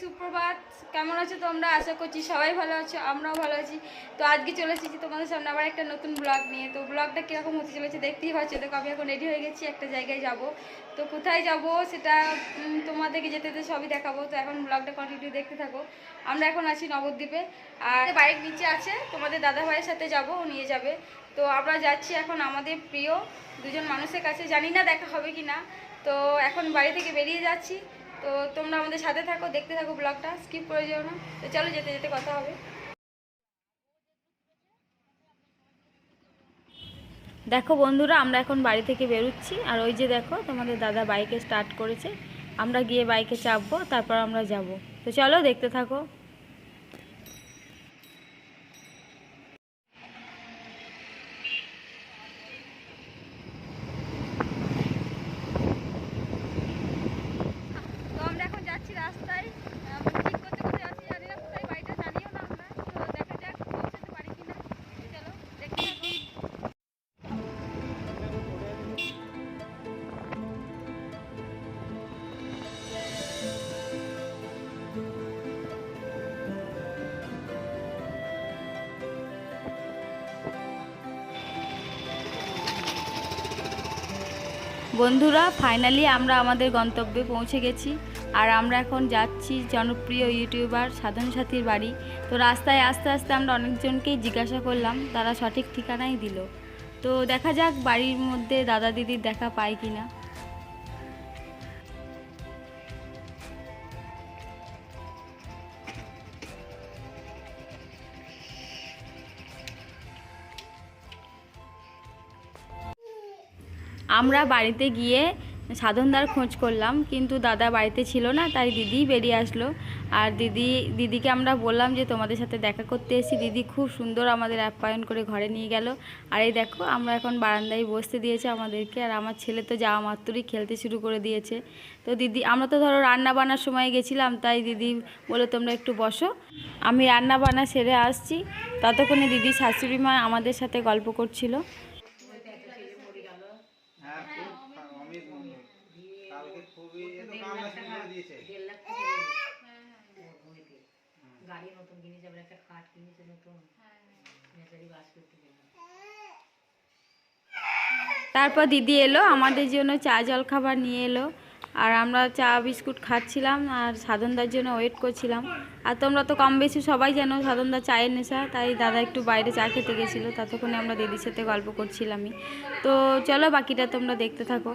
সুপ্রভাত। কেমন আছো তোমরা? আশা করছি সবাই ভালো আছো, আমরাও ভালো আছি। তো আজকে চলে এসেছি তোমাদের সামনে আবার একটা নতুন ব্লগ নিয়ে। তো ব্লগটা কীরকম হতে চলেছে দেখতেই পাচ্ছ। দেখো আমি এখন রেডি হয়ে গেছি, একটা জায়গায় যাব। তো কোথায় যাব সেটা তোমাদেরকে যেতে যেতে সবই দেখাবো। তো এখন ব্লগটা কন্টিনিউ দেখতে থাকো। আমরা এখন আছি নবদ্বীপে, আর বাইক নিচে আছে, তোমাদের দাদা ভাইয়ের সাথে যাব, ও নিয়ে যাবে। তো আমরা যাচ্ছি এখন আমাদের প্রিয় দুজন মানুষের কাছে, জানি না দেখা হবে কি না। তো এখন বাড়ি থেকে বেরিয়ে যাচ্ছি। তো তোমরা আমাদের সাথে থাকো, দেখতে থাকো, ব্লগটা স্কিপ করে যেও না। তো চলো যেতে যেতে কথা হবে। দেখো বন্ধুরা, আমরা এখন বাড়ি থেকে বেরোচ্ছি, আর ওই যে দেখো তোমাদের দাদা বাইকে স্টার্ট করেছে। আমরা গিয়ে বাইকে চাপবো, তারপর আমরা যাব। তো চলো দেখতে থাকো। তো আমরা এখন যাচ্ছি রাস্তায়, ঠিক করতে করতে যাচ্ছি, জানি না কোথায় বাড়িটা, জানিও না আমরা। তো দেখা যাক পৌঁছাতে পারি কিনা। চলো দেখতে থাকো। বন্ধুরা, ফাইনালি আমরা আমাদের গন্তব্যে পৌঁছে গেছি। আর আমরা এখন যাচ্ছি জনপ্রিয় ইউটিউবার সাধন সাথীর বাড়ি। তো রাস্তায় আস্তে আস্তে আমরা অনেকজনকেই জিজ্ঞাসা করলাম, তারা সঠিক ঠিকানাই দিল। তো দেখা যাক বাড়ির মধ্যে দাদা দিদির দেখা পাই কি না। আমরা বাড়িতে গিয়ে সাধনদার খোঁজ করলাম, কিন্তু দাদা বাড়িতে ছিল না, তাই দিদি বেরিয়ে আসলো। আর দিদিকে আমরা বললাম যে তোমাদের সাথে দেখা করতে এসেছি। দিদি খুব সুন্দর আমাদের আপ্যায়ন করে ঘরে নিয়ে গেল। আর এই দেখো আমরা এখন বারান্দায় বসতে দিয়েছে আমাদেরকে। আর আমার ছেলে তো যাওয়া মাত্রই খেলতে শুরু করে দিয়েছে। তো দিদি, আমরা তো ধরো রান্না বান্নার সময় গেছিলাম, তাই দিদি বলে তোমরা একটু বসো, আমি রান্না বান্না সেরে আসছি। ততক্ষণে দিদি শাশুড়ি মা আমাদের সাথে গল্প করছিল। তারপর দিদি এলো, আমাদের জন্য চা জল খাবার নিয়ে এলো। আর আমরা চা বিস্কুট খাচ্ছিলাম আর সাধনদার জন্য ওয়েট করছিলাম। আর তোমরা তো কম বেশি সবাই জানো সাধনদার চায়ের নেশা, তাই দাদা একটু বাইরে চা খেতে গেছিলো। ততক্ষণে আমরা দিদির সাথে গল্প করছিলামই। তো চলো বাকিটা তোমরা দেখতে থাকো।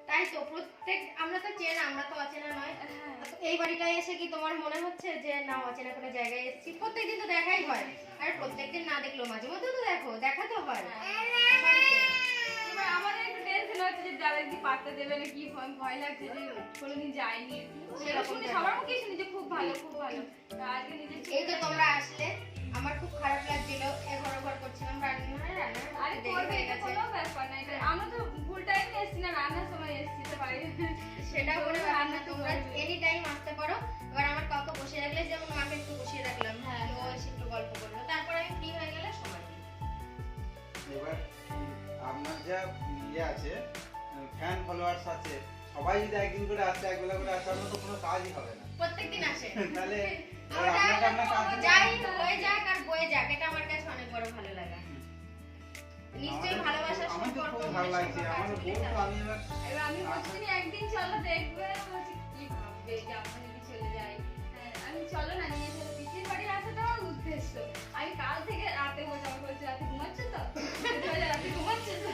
তাই তো প্রত্যেক আমরা তো চেনা, আমরা তো অচেনা নয়। এই বাড়িটায় এসে কি তোমার মনে হচ্ছে যে না অচেনা কোনো জায়গায় এসেছি? প্রত্যেকদিন তো দেখাই হয়, আর প্রত্যেকদিন না দেখলেও মাঝে মধ্যে তো দেখো, দেখা তো হয়। এবার আমাদের একটু টেনশন হচ্ছে যে দাদা কি পাত্তা দেবে না, কি ভয় লাগছে যে কোনোদিন যায়নি। শুনে সবার মুখেই শুনি যে খুব ভালো খুব ভালো। আজকে নিজে এই তো তোমরা আসলে আমার খুব খারাপ লাগছিল, এঘর ওঘর করছিলাম রান্না। আরে করবে, এটা কোনো ব্যাপার না। এটা আমরা তো ফুল টাইম এসেছি না, রান্নার সময় এসেছি, তো বাইরে সেটা করে রান্না তোমরা এনি টাইম আসতে পারো। এবার আমার কাউকে বসে রাখলে, যেমন মাকে একটু বসিয়ে রাখলাম, হ্যাঁ ও এসে একটু গল্প করলো, তারপর আমি ফ্রি হয়ে গেলে সময় দিই। এবার আপনার যা ইয়ে আছে, ফ্যান ফলোয়ার্স আছে, সবাই যদি একদিন করে আসে, একবেলা করে আসে, আপনার তো কোনো কাজই হবে না। প্রত্যেকদিন আসে তাহলে যাই হয়ে যাক আর বয়ে যাক, এটা আমার কাছে অনেক বড় ভালো লাগা। নিশ্চয়ই ভালোবাসার সম্পর্ক, ভালো লাগছে আমার বউ। তো আমি এবার আমি বলছি একদিন চলো দেখবে, বলছি কি ভাববে যে আমরা যদি চলে যাই। আমি চলো না, নিয়ে চলো, পিসির বাড়ি আসাটা আমার উদ্দেশ্য। আমি কাল থেকে রাতে বসে বলছি, রাতে ঘুমাচ্ছে তো, রাতে ঘুমাচ্ছে তো,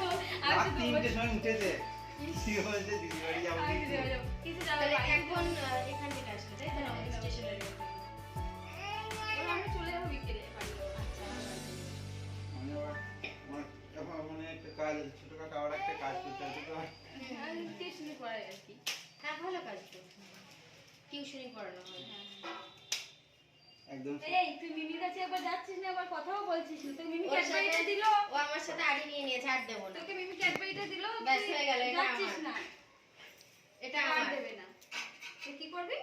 আমি শুধু 3টের সময় উঠেছে, কি হয়েছে দিদি বাড়ি যাবো কিছু যাবে এখন এখান থেকে আসলে তাই তো আমাদের স্টেশনের আমি চলে যাবো বিকেলে বাড়ি। আমি আবার মানে একটা কাজ, ছোটখাটো আবার একটা কাজ করতে হবে তো। টিউশনি পড়াই আর কি। হ্যাঁ ভালো কাজ তো, টিউশনি পড়ানো হয়। একদম এই তুই মিমির কাছে একবার যাচ্ছিস না, একবার কথাও বলছিস না। তুই মিমি ওর ক্যাডবেরিটা সাথে দিল, ও আমার সাথে আড়ি নিয়ে নিয়েছে, আর দেবো না। তোকে মিমি ক্যাডবেরিটা দিল, ব্যাস হয়ে গেল, এটা যাচ্ছিস আমার। না, এটা আর আমার দেবে না। তুই কি করবি?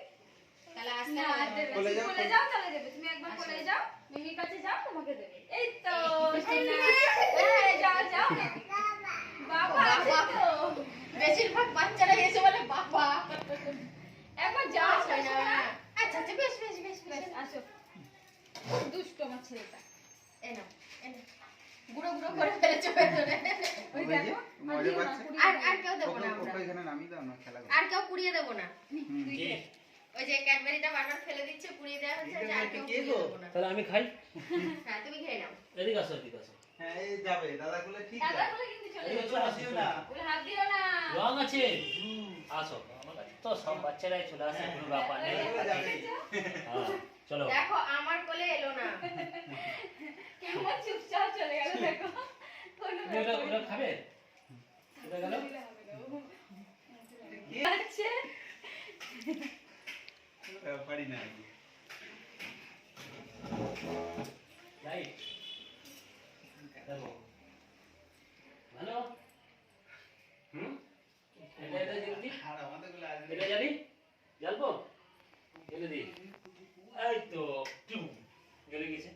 তাহলে আজকে না আর দেবে না। বলে যাও, বলে যাও তাহলে দেবে। তুমি একবার বলে যাও, মিমির কাছে যাও, তোমাকে দেবে। এই তো সোনা, এই যাও যাও। বাবা বাবা আছে তো। বেশিরভাগ বাচ্চারা এসে বলে বাবা, একবার যাও হয় না। আচ্ছা আমি দাও না খেলা করো আর কেউ পুড়িয়ে দেবো না তুই কে? খে। ওই যে ক্যাডবেরিটা বারবার ফেলে দিচ্ছে পুড়িয়ে দেওয়া হচ্ছে এটা যে আর কে কেউ গো? পুড়িয়ে দেবো না তাহলে আমি খাই। হ্যাঁ তুমি খেয়ে নাও এদিকে আসো, এদিকে আসো। হ্যাঁ এই যাবে দাদাগুলো ঠিক দাদা যাবে বলে কিন্তু চলে এদিকে যাবে। চলে আসিও আসো না বলে হাত দিও না। রং আছে। আসো, আমার কাছে তো সব বাচ্চারাই চলে আসে, কোনো ব্যাপার নেই। দাদাগুলো যাবে হ্যাঁ, চলো। দেখো আমার কোলে এলো না কেমন চুপচাপ চলে গেল দেখো। কোনো তুমি ওটা ব্যাপার ওটা খাবে? ওটা গেল? না। আছে। পারি না আর কি। লাইট। দেখো। ভালো? হুম? এটা জলদি। আর আমাদের গুলো আসবে এটা জানি? জ্বালবো? জ্বেলে দিই। এই তো, টুম, জ্বলে গেছে।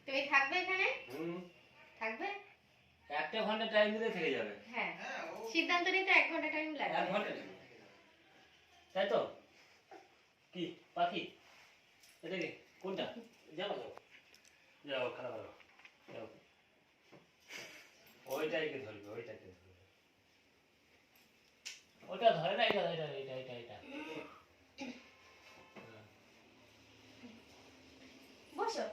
তুমি থাকবে এখানে হুম, থাকবে 1 ঘন্টা টাইম দিলে থেকে যাবে। হ্যাঁ হ্যাঁ ও সিদ্ধান্ত নিতে 1 ঘন্টা টাইম 1 লাগবে ঘন্টা লাগবে। তাই তো? কি পাখি? এটা কি? কোনটা? যাও যাও। যাও, খারাপ করো। যাও। ওইটাকে ধরবে, ওইটাকে ধরবে। ওটা ধরে না, এটা এটা এটা এটা এটা। বসো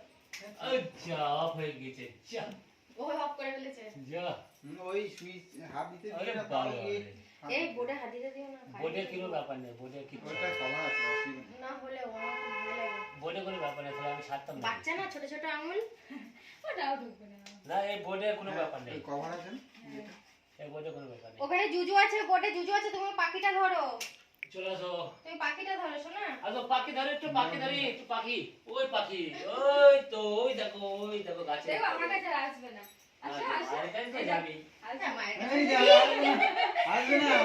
আচ্ছা, অফ হয়ে গেছে। যা, ও অফ করে ফেলেছে যা। ওই সুইচ হাত দিতে আরে দিই না বাবা তাও রে। এই বোর্ডে হাত দিতে দিও না বোর্ডে কোনো ব্যাপার নেই, বোর্ডে কিছু ওটা কভার আছে অসুবিধা না হলে ও আমার খুব ভয় লাগে বোর্ডে কোনো ব্যাপার নেই, তাহলে আমি ছাড়তাম না। বাচ্চা না ছোট ছোট আঙুল ওটাও ঢুকবে না। না, এই বোর্ডে কোনো ব্যাপার নেই, কভার আছে না যেটা এই বোর্ডে কোনো ব্যাপার নেই। ওখানে জুজু আছে বোর্ডে জুজু আছে তুমি পাখিটা ধরো চলে আসো। তুমি পাখিটা ধরো শোনা আসো, পাখি ধরে, একটু পাখি ধরি, একটু পাখি। ওই পাখি, ওই তো, ওই দেখো গাছে। দেখো আমার কাছে আর আসবে না। আসো আসো। আর এখানে তো যাবি। আসো। হ্যাঁ, মায়ের কাছে এই যা, আসবে না আর আসবে না।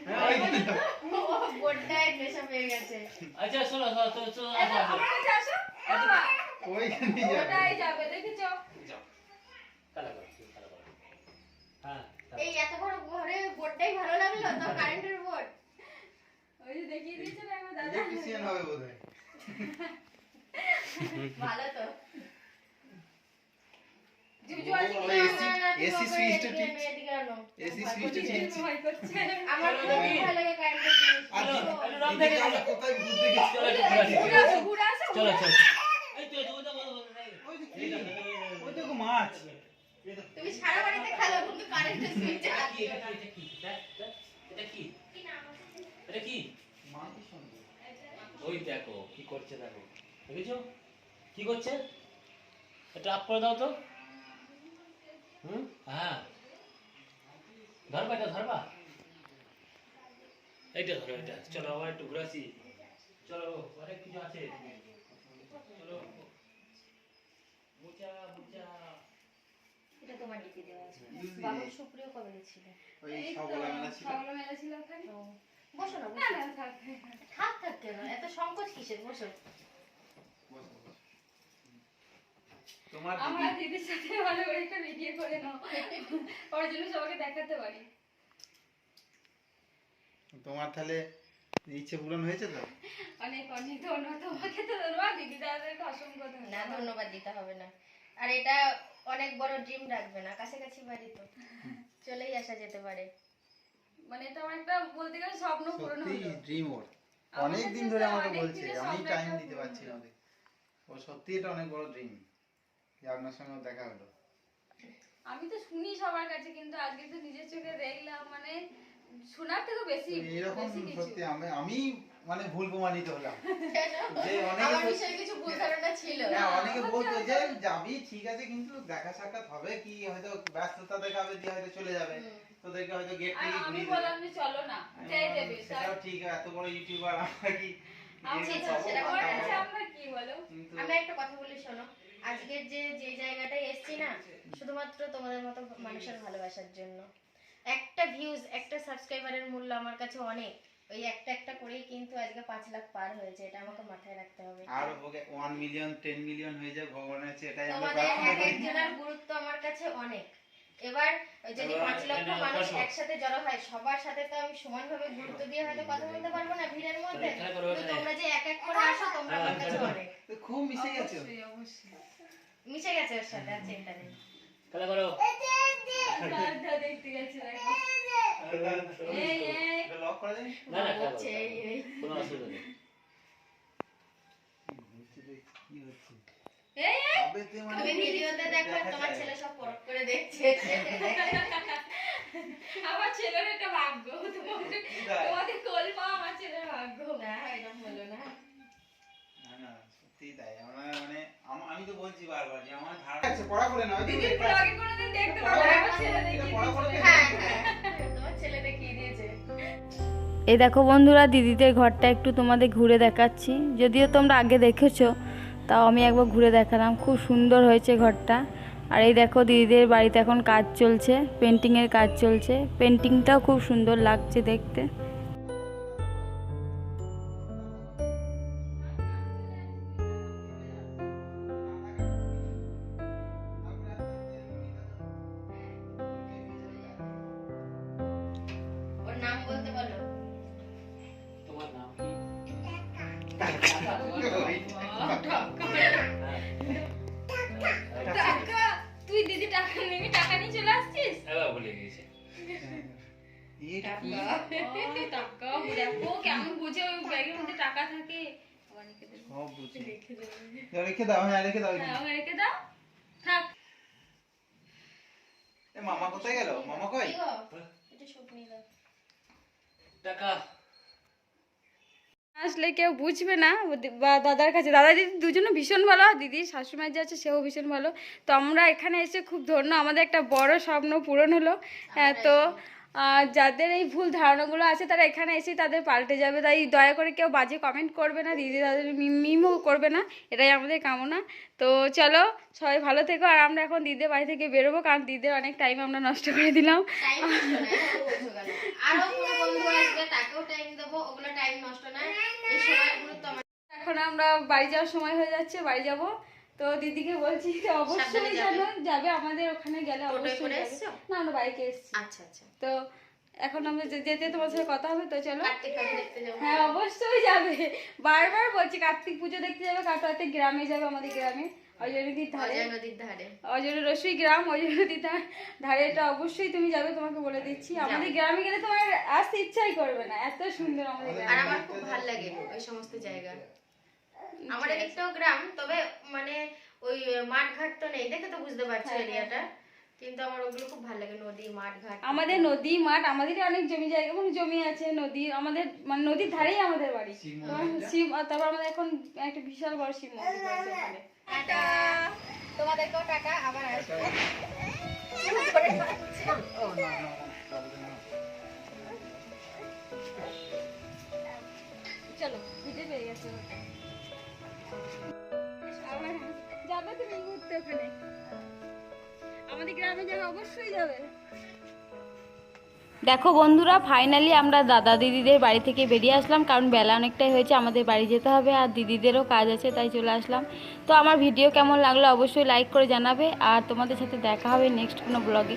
হ্যাঁ, ওই তো। ও বোর্ডটায় নেশা পেয়ে গেছে আচ্ছা, শোনো, শোনো, এই আসো, দেখো, আসো। আমার কাছে আসো। বাবা, ওইখানেই যাবে ওটাই যাবে দেখেছো? যাও। খেলা করো, তুমি খেলা করো। হ্যাঁ, যাও। এই এত বড় ঘরে বোর্ডটাই ভালো লাগলো তো কারেন্টের বোর্ড ওই যে দেখিয়ে দিয়েছে না আমার দাদা। ইলেকট্রিশিয়ান হবে বোধহয় ভালো তো জুজু আছে ও, কিনা এসি আমার না, এসি তুমি সুইচটা এদিকে ঠিক আনো, এদিকে আনো। এসি ভয় সুইচটা করছে। ঠিক ভয় করছে। আমার খুব ভালো লাগে কারেন্টের জিনিস আর বুঝছো? রং দেখে এদিকে আমরা কোথায় ঘুরতে গেছি চলো, একটু ঘুরে আসি। ঘুরে আসো, ঘুরে আসো, চলো, ঘুরে চলো। আসো। এই তো, ওই দেখো, ওই যে কি? এই দেখো, ওই দেখো মাছ তুমি সারা বাড়িতে খেলো কিন্তু কারেন্টের সুইচ এটা কি, এটা কি, এটা কি? এটা কি? এটা কি? মাছই সুন্দর ওই দেখো কি করছে, দেখো, দেখেছো কি করছে? এটা আপ করে দাও তো। হ্যাঁ, ধরবা, এটা ধরবা, এইটা ধরো, এটা। চলো আবার একটু ঘুরে আসি। চলো, অনেক কিছু আছে। চলো, মুচা মুচা। এটা তোমার ডিপি দেওয়া আছে বুঝলি? বাবু সুপ্রিয় কবে দিচ্ছিল ওই এই তো, সবলা মেলা ছিল সবলা মেলা ছিল ওখানে। তো বসো না না, বসো। না, থাক। থাক থাক কেন এত সংকোচ কিসের বসো বসো, বসো। তোমার আমার দিদির সাথে ভালো করে একটা ভিডিও করে নাও, ওর জন্য সবাইকে দেখাতে পারি। তোমার তাহলে ইচ্ছে পূরণ হয়েছে তো অনেক অনেক ধন্যবাদ তোমাকে, তো ধন্যবাদ দিদি দাদাদেরকে অসংখ্য না ধন্যবাদ। ধন্যবাদ দিতে হবে না আর এটা অনেক বড় ড্রিম রাখবে না কাছাকাছি বাড়ি তো চলেই আসা যেতে পারে মানে এটা আমার একটা বলতে গেলে স্বপ্ন পূরণ সত্যি হলো। ড্রিম ওর আমার অনেক কাছে দিন তো ধরে আমাকে অনেক বলছে দিনের আমি স্বপ্ন টাইম একটা দিতে পূরণ পারছি না হলো। ওদের ও সত্যি এটা অনেক বড় ড্রিম যে আপনার সঙ্গে দেখা হলো আমি তো শুনি সবার কাছে, কিন্তু আজকে তো নিজের চোখে দেখলাম, মানে শোনার থেকেও বেশি এরকম বেশি কিছু। সত্যি আমি মানে ভুল প্রমাণিত হলাম কেন? যে অনেকে আমার বল- বিষয়ে কিছু ভুল ধারণা ছিল হ্যাঁ, অনেকে বলতো যে যাবি ঠিক আছে কিন্তু দেখা সাক্ষাৎ হবে কি হয়তো ব্যস্ততা দেখাবে দিয়ে হয়তো চলে যাবে হুম। তোদেরকে হয়তো গেট আর থেকে আমি ঘুরিয়ে বললাম দেবে যে চলো না, যাই দেবে সেটাও ঠিক এত বড় ইউটিউবার আমরা কি আমি গিয়ে আচ্ছা, পাবো? সেটা আমার কথা কাছে বলো। আমরা কি বলো, কিন্তু আমি একটা কথা বলি শোনো আজকের যে জায়গাটায় এসছি না শুধুমাত্র তোমাদের মতো মানুষের ভালোবাসার জন্য একটা ভিউজ একটা সাবস্ক্রাইবারের মূল্য আমার কাছে অনেক ওই একটা করেই কিন্তু আজকে 5 লাখ পার হয়েছে এটা আমাকে মাথায় রাখতে হবে আর ওকে 1 মিলিয়ন 10 মিলিয়ন হয়ে যায় ভগবানের কাছে এটাই আমরা তোমাদের প্রার্থনা এক করি একজনের গুরুত্ব আমার কাছে অনেক এবার যদি এবার 5 লক্ষ এখানে মানুষ বসো। একসাথে জড়ো হয় সবার সাথে তো আমি সমানভাবে গুরুত্ব দিয়ে হয়তো কথা বলতে পারবো না ভিড়ের মধ্যে এখানে করো, কিন্তু এখানে। তোমরা যে এক করে আসো তোমরা আমার কাছে অনেক তো খুব মিশে গেছে ও। অবশ্যই অবশ্যই। মিশে গেছে ওর সাথে আর চিন্তা নেই খেলা করো। দাদা দেখতে গেছে দেখো। এই এই লক করে দেন। না না খেলা হচ্ছে করো। এই কোনো অসুবিধা নেই। কি হচ্ছে? এই এই তবে তে মানে তুমি ভিডিওতে দেখো দেখা তোমার যায়। ছেলে সব পরখ করে দেখছে আমার ছেলের একটা ভাগ্য তোমাদের তোমাদের কোল পাওয়া আমার ছেলের ভাগ্য। না এরকম হলো না না না সত্যিই তাই আমার মানে আমি তো বলছি বারবার যে আমার ধারণা আছে পড়া করে না দিদি ব্লগে কোনোদিন দেখতে পাবো না, আমার ছেলে দেখিয়ে পড়া করে দিয়েছে। হ্যাঁ হ্যাঁ তোমার ছেলে দেখিয়ে দিয়েছে এই দেখো বন্ধুরা, দিদিদের ঘরটা একটু তোমাদের ঘুরে দেখাচ্ছি। যদিও তোমরা আগে দেখেছো, তাও আমি একবার ঘুরে দেখালাম। খুব সুন্দর হয়েছে ঘরটা। আর এই দেখো দিদিদের বাড়িতে এখন কাজ চলছে, পেন্টিংয়ের কাজ চলছে। পেন্টিংটাও খুব সুন্দর লাগছে দেখতে। ওর নাম বলতে বলো তোমার নাম কি? টাকা তুই দিদি টাকা নিবি, টাকা নিয়ে চলে আসছিস। এবার ভুলে গিয়েছে। এটা কি? ও, টাকা দেখো কেমন বুঝে ওই ব্যাগের মধ্যে টাকা থাকে। আবার রেখে দেবো। সব বুঝি রেখে দাও হ্যাঁ রেখে দাও হ্যাঁ, ওকে রেখে দাও। থাক। এ মামা কোথায় গেল মামা কই কি গো একটু শুট নিয়ে দাও টাকা আসলে কেউ বুঝবে না বা দাদার কাছে। দাদা দিদি দুজনে ভীষণ ভালো, আর দিদি শাশুড়িমার যে আছে সেও ভীষণ ভালো। তো আমরা এখানে এসে খুব ধন্য, আমাদের একটা বড় স্বপ্ন পূরণ হলো। হ্যাঁ, তো যাদের এই ভুল ধারণাগুলো আছে তারা এখানে এসেই তাদের পাল্টে যাবে। তাই দয়া করে কেউ বাজে কমেন্ট করবে না, দিদি দাদের মিমও করবে না, এটাই আমাদের কামনা। তো চলো সবাই ভালো থেকো। আর আমরা এখন দিদিদের বাড়ি থেকে বেরোবো, কারণ দিদিদের অনেক টাইম আমরা নষ্ট করে দিলাম। টাইম নষ্ট না বলছো কেন আরো কোনো বন্ধু আসবে তাকেও টাইম দেবো ওগুলো টাইম নষ্ট না এই সময়গুলো তো আমার এখন আমরা বাড়ি যাওয়ার সময় হয়ে যাচ্ছে, বাড়ি যাব। তো দিদিকে বলছি যে অবশ্যই সাবধানে যাবে। যেন যাবে, আমাদের ওখানে গেলে টোটোয় অবশ্যই করে যাবে। এসছো? না আমরা বাইকে এসেছি। আচ্ছা আচ্ছা তো এখন আমরা যেতে তোমার সাথে কথা হবে, তো চলো। কার্তিক কাজ দেখতে যাবো হ্যাঁ অবশ্যই যাবে, বারবার বলছি কার্তিক পুজো দেখতে যাবে, কাটোয়াতে গ্রামে যাবে, আমাদের গ্রামে অজয় নদীর ধারে, অজয় নদীর ধারে অজয় রসুই গ্রাম, অজয় নদীর ধারে। এটা অবশ্যই তুমি যাবে, তোমাকে বলে দিচ্ছি। আমাদের গ্রামে গেলে তোমার আসতে ইচ্ছাই করবে না, এত সুন্দর আমাদের আর গ্রাম। আমার খুব ভালো লাগে ওই সমস্ত জায়গা আমার এদিকটাও গ্রাম তবে মানে ওই মাঠ ঘাট তো নেই দেখে তো বুঝতে পারছো হ্যাঁ, এরিয়াটা কিন্তু আমার ওগুলো খুব ভালো লাগে নদী মাঠ ঘাট আমাদের নদী মাঠ, আমাদের অনেক জমি জায়গা এবং জমি আছে, নদী আমাদের মানে নদীর ধারেই আমাদের বাড়ি। তারপর আমাদের এখন একটা বিশাল বড় শিব মন্দির করেছে ওখানে। টাটা তোমাদেরকেও টাটা আবার আসবে ও না না চলো ভিজে পেয়ে গেছে। আবার যাবে তুমি ঘুরতে ওখানে, আমাদের গ্রামে যাবে, অবশ্যই যাবে। দেখো বন্ধুরা, ফাইনালি আমরা দাদা দিদিদের বাড়ি থেকে বেরিয়ে আসলাম, কারণ বেলা অনেকটাই হয়েছে, আমাদের বাড়ি যেতে হবে। আর দিদিদেরও কাজ আছে, তাই চলে আসলাম। তো আমার ভিডিও কেমন লাগলো অবশ্যই লাইক করে জানাবে। আর তোমাদের সাথে দেখা হবে নেক্সট কোনো ব্লগে।